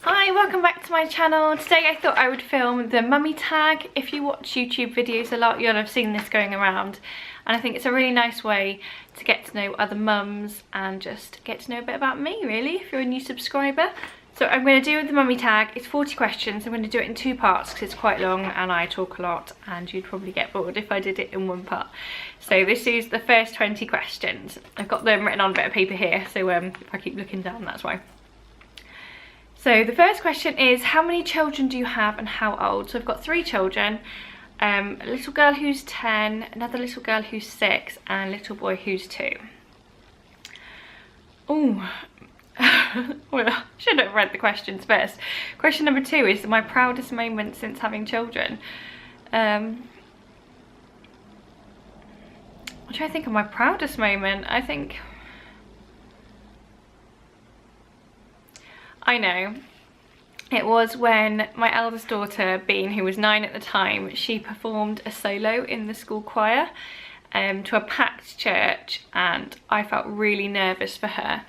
Hi, welcome back to my channel. Today I thought I would film the mummy tag. If you watch YouTube videos a lot, you'll have seen this going around, and I think it's a really nice way to get to know other mums and just get to know a bit about me, really, if you're a new subscriber. So I'm going to do the mummy tag. It's 40 questions. I'm going to do it in 2 parts because it's quite long and I talk a lot and you'd probably get bored if I did it in 1 part. So this is the first 20 questions. I've got them written on a bit of paper here, so if I keep looking down, that's why. So the first question is, how many children do you have and how old? So I've got 3 children, a little girl who's 10, another little girl who's 6 and a little boy who's 2. Oh, well, I should have read the questions first. Question number 2 is my proudest moment since having children. I'm trying to think of my proudest moment. I know. It was when my eldest daughter, Bean, who was 9 at the time, she performed a solo in the school choir to a packed church, and I felt really nervous for her,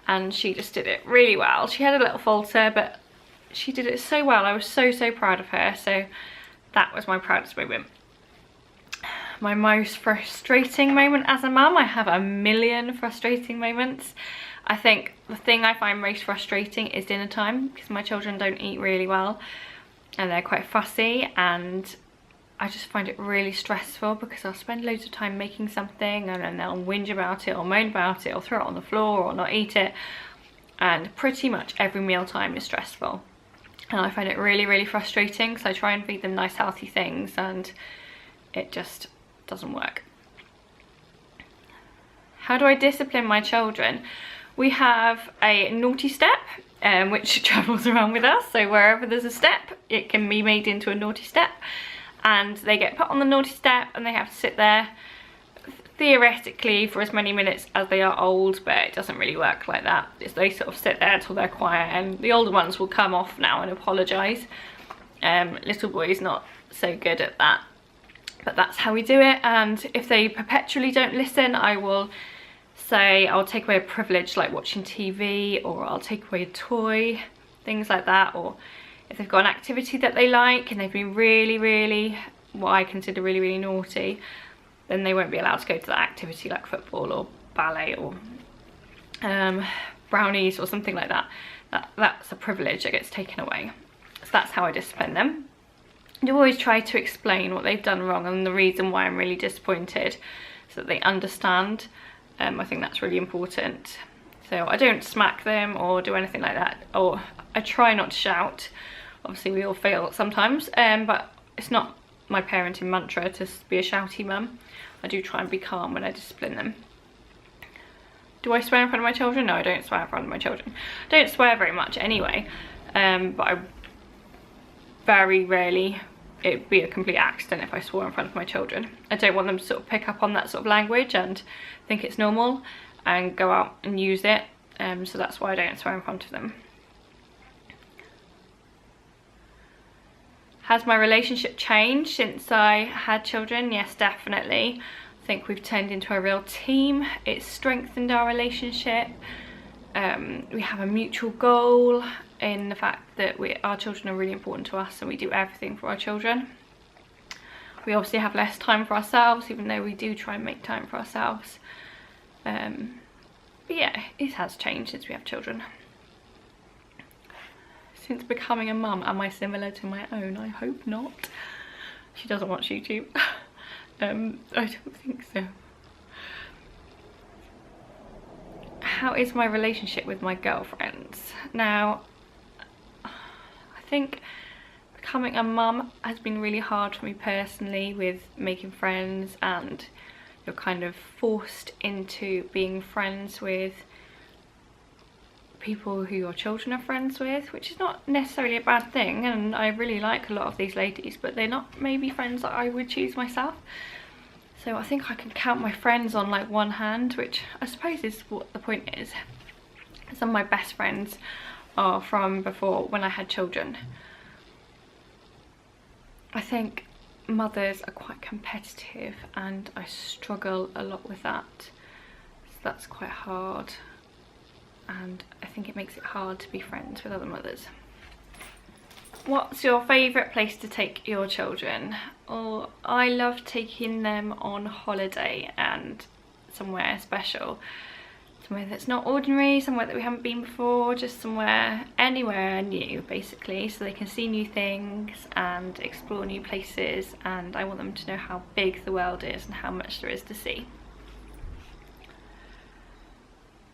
and she just did it really well. She had a little falter, but she did it so well. I was so proud of her, so that was my proudest moment. My most frustrating moment as a mum, I have a million frustrating moments. I think the thing I find most frustrating is dinner time, because my children don't eat really well and they're quite fussy, and I just find it really stressful because I'll spend loads of time making something and then they'll whinge about it or moan about it or throw it on the floor or not eat it, and pretty much every meal time is stressful and I find it really frustrating, so I try and feed them nice healthy things and it just doesn't work. How do I discipline my children? We have a naughty step which travels around with us, so wherever there's a step it can be made into a naughty step, and they get put on the naughty step and they have to sit there theoretically for as many minutes as they are old, but it doesn't really work like that. They sort of sit there till they're quiet, and the older ones will come off now and apologise. Little boy's not so good at that, but that's how we do it. And if they perpetually don't listen, I will say I'll take away a privilege like watching TV, or I'll take away a toy, things like that. Or if they've got an activity that they like and they've been really what I consider really naughty, then they won't be allowed to go to that activity, like football or ballet or brownies or something like that. That's a privilege that gets taken away. So that's how I discipline them. I do always try to explain what they've done wrong and the reason why I'm really disappointed, so that they understand. I think that's really important. So I don't smack them or do anything like that, or I try not to shout. Obviously we all fail sometimes, but it's not my parenting mantra to be a shouty mum. I do try and be calm when I discipline them. Do I swear in front of my children? No, I don't swear in front of my children. I don't swear very much anyway, but I very rarely, it'd be a complete accident if I swore in front of my children. I don't want them to sort of pick up on that sort of language and think it's normal and go out and use it, so that's why I don't swear in front of them. Has my relationship changed since I had children? Yes, definitely. I think we've turned into a real team. It's strengthened our relationship. We have a mutual goal in the fact that our children are really important to us and we do everything for our children. We obviously have less time for ourselves, even though we do try and make time for ourselves. But yeah, it has changed since we have children. Since becoming a mum, am I similar to my own? I hope not. She doesn't watch YouTube. I don't think so. How is my relationship with my girlfriends? Now, I think becoming a mum has been really hard for me personally, with making friends, and you're kind of forced into being friends with people who your children are friends with, which is not necessarily a bad thing, and I really like a lot of these ladies, but they're not maybe friends that I would choose myself. So I think I can count my friends on like one hand, which I suppose is what the point is. Some of my best friends are from before, when I had children. I think mothers are quite competitive and I struggle a lot with that, so that's quite hard, and I think it makes it hard to be friends with other mothers. What's your favourite place to take your children? Oh, I love taking them on holiday and somewhere special. Somewhere that's not ordinary, somewhere that we haven't been before, just somewhere, anywhere new basically, so they can see new things and explore new places, and I want them to know how big the world is and how much there is to see.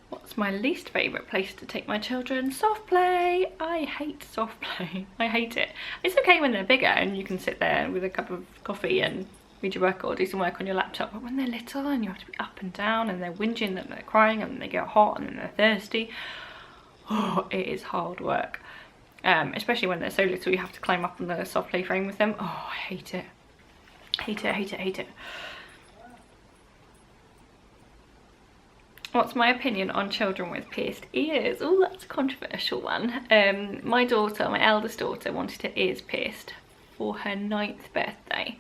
What's my least favourite place to take my children? Soft play. I hate soft play. I hate it. It's okay when they're bigger and you can sit there with a cup of coffee and read your book or do some work on your laptop, but when they're little and you have to be up and down and they're whinging and they're crying and they get hot and then they're thirsty, oh, it is hard work. Especially when they're so little, you have to climb up on the soft play frame with them. Oh, I hate it. Hate it, hate it, hate it. What's my opinion on children with pierced ears? Oh, that's a controversial one. My daughter, my eldest daughter, wanted her ears pierced for her 9th birthday.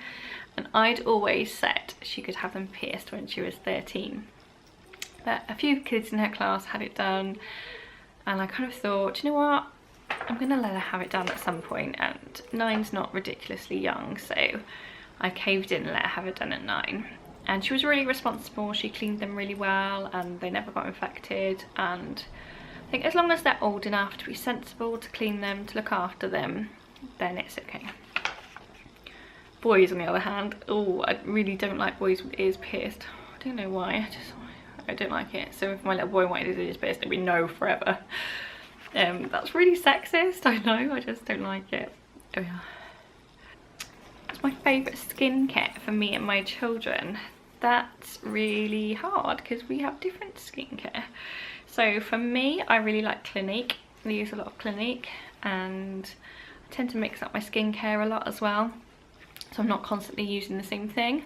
And I'd always said she could have them pierced when she was 13. But a few kids in her class had it done. And I kind of thought, you know what? I'm going to let her have it done at some point. And 9's not ridiculously young, so I caved in and let her have it done at 9. And she was really responsible. She cleaned them really well and they never got infected. And I think as long as they're old enough to be sensible, to clean them, to look after them, then it's okay. Boys, on the other hand, oh, I really don't like boys with ears pierced. I don't know why, I don't like it. So if my little boy wanted his ears pierced, it'd be no forever. That's really sexist, I know, I just don't like it. Oh yeah. What's my favourite skincare for me and my children? That's really hard because we have different skincare. So for me, I really like Clinique. I use a lot of Clinique and I tend to mix up my skincare a lot as well. So I'm not constantly using the same thing.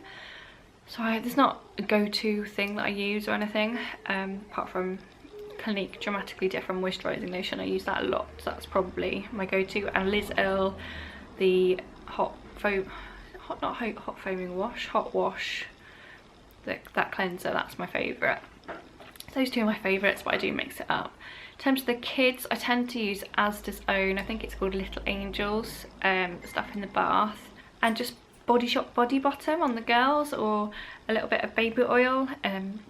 So there's not a go-to thing that I use or anything, apart from Clinique Dramatically Different Moisturising Lotion. I use that a lot, so that's probably my go-to. And Liz Earle, the hot wash, that cleanser, that's my favourite. Those two are my favourites, but I do mix it up. In terms of the kids, I tend to use Asda's own, I think it's called Little Angels, stuff in the bath, and just Body Shop Body Bottom on the girls, or a little bit of baby oil.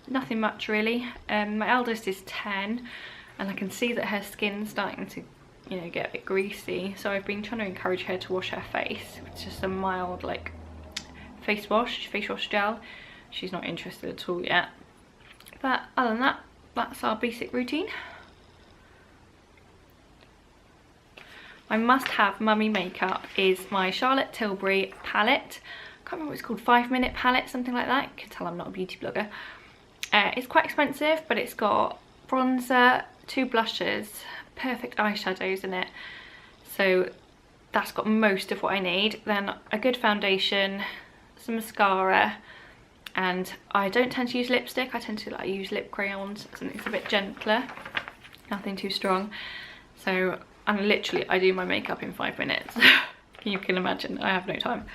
Nothing much really. My eldest is 10 and I can see that her skin's starting to, you know, get a bit greasy, so I've been trying to encourage her to wash her face with just a mild like face wash gel. She's not interested at all yet, but other than that, that's our basic routine. My must-have mummy makeup is my Charlotte Tilbury palette. I can't remember what it's called, 5-minute palette, something like that. You can tell I'm not a beauty blogger. It's quite expensive, but it's got bronzer, 2 blushes, perfect eyeshadows in it. So that's got most of what I need. Then a good foundation, some mascara, and I don't tend to use lipstick. I tend to like use lip crayons, something that's a bit gentler, nothing too strong. So and literally I do my makeup in 5 minutes. You can imagine, I have no time.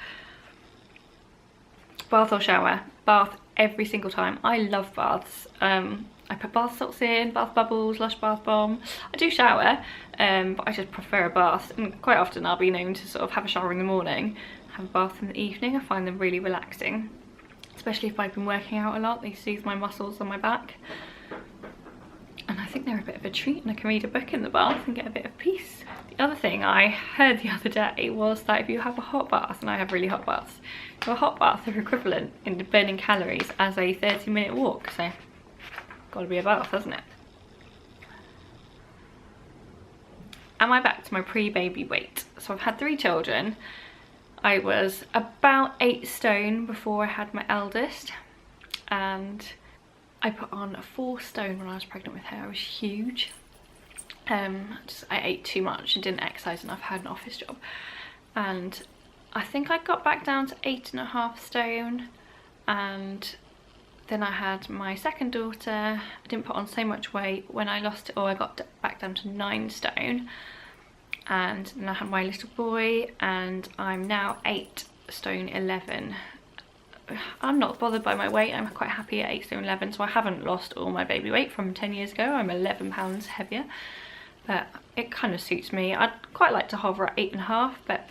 Bath or shower? Bath every single time. I love baths. I put bath salts in, bath bubbles, Lush bath bomb. I do shower, but I just prefer a bath. And quite often I'll be known to sort of have a shower in the morning, have a bath in the evening. I find them really relaxing, especially if I've been working out a lot. They soothe my muscles on my back. And I think they're a bit of a treat, and I can read a book in the bath and get a bit of peace. The other thing I heard the other day was that if you have a hot bath, and I have really hot baths, so a hot bath are equivalent in burning calories as a 30-minute walk, so gotta be a bath, hasn't it? Am I back to my pre-baby weight? So I've had 3 children. I was about 8 stone before I had my eldest, and I put on 4 stone when I was pregnant with her. I was huge. I ate too much and didn't exercise enough. I had an office job, and I think I got back down to 8.5 stone. And then I had my second daughter. I didn't put on so much weight. When I lost it all, I got back down to 9 stone. And then I had my little boy, and I'm now 8 stone 11. I'm not bothered by my weight. I'm quite happy at 8 stone 11, so I haven't lost all my baby weight from 10 years ago. I'm 11 pounds heavier, but it kind of suits me. I'd quite like to hover at 8.5, but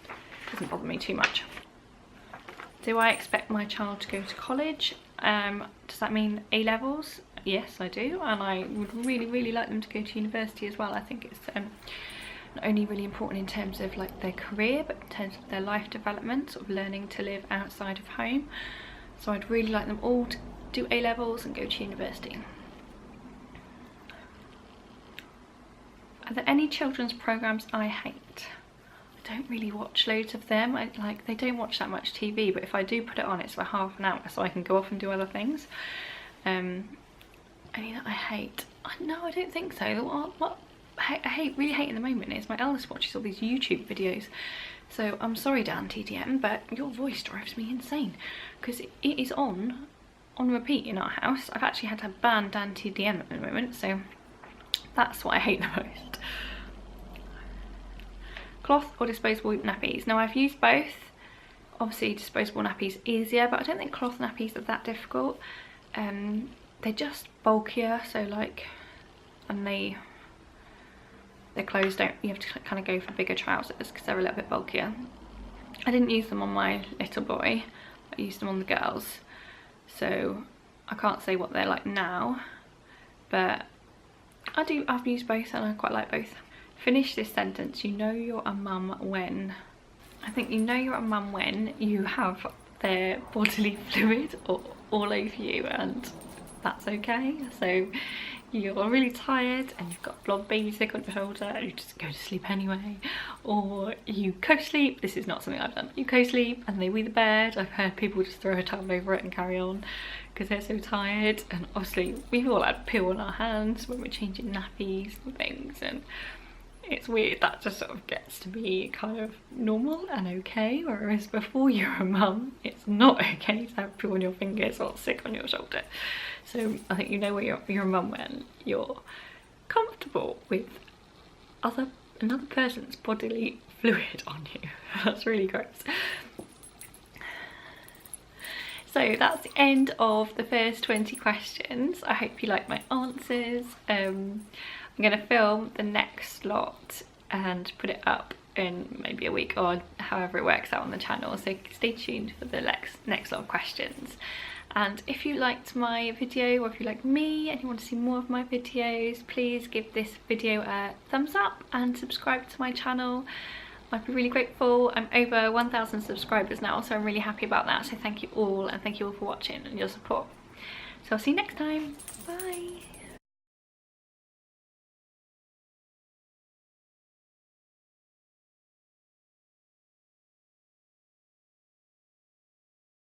it doesn't bother me too much. Do I expect my child to go to college? Does that mean A-levels? Yes, I do, and I would really like them to go to university as well. I think it's not only really important in terms of like their career, but in terms of their life development, sort of learning to live outside of home. So I'd really like them all to do A-levels and go to university. Are there any children's programs I hate? I don't really watch loads of them. They don't watch that much TV, but if I do put it on, it's for half an hour so I can go off and do other things. Any that I hate? No, I don't think so. What I really hate in the moment is my eldest watches all these YouTube videos. So I'm sorry, Dan TDM, but your voice drives me insane because it is on repeat in our house. I've actually had to ban Dan TDM at the moment, so that's what I hate the most. Cloth or disposable nappies? Now, I've used both. Obviously disposable nappies easier, but I don't think cloth nappies are that difficult. They're just bulkier, so like, and their clothes don't, you have to kind of go for bigger trousers because they're a little bit bulkier. I didn't use them on my little boy, I used them on the girls, so I can't say what they're like now, but I've used both and I quite like both. Finish this sentence. You know you're a mum when? I think you know you're a mum when you have their bodily fluid all over you, and that's okay. So you're really tired and you've got a blob baby sick on your shoulder and you just go to sleep anyway, or you co-sleep. This is not something I've done. You co-sleep and they wee the bed. I've heard people just throw a towel over it and carry on because they're so tired, and obviously we've all had poo on our hands when we're changing nappies and things, and it's weird, that just sort of gets to be kind of normal and okay, whereas before you're a mum, it's not okay to have poo on your fingers or sick on your shoulder. So I think you know when you're a mum when you're comfortable with another person's bodily fluid on you. That's really gross. So that's the end of the first 20 questions. I hope you like my answers. I'm going to film the next lot and put it up in maybe a week or however it works out on the channel, so stay tuned for the next lot of questions. And if you liked my video, or if you like me and you want to see more of my videos, please give this video a thumbs up and subscribe to my channel. I'd be really grateful. I'm over 1,000 subscribers now, so I'm really happy about that. So thank you all, and thank you all for watching and your support. So I'll see you next time. Bye.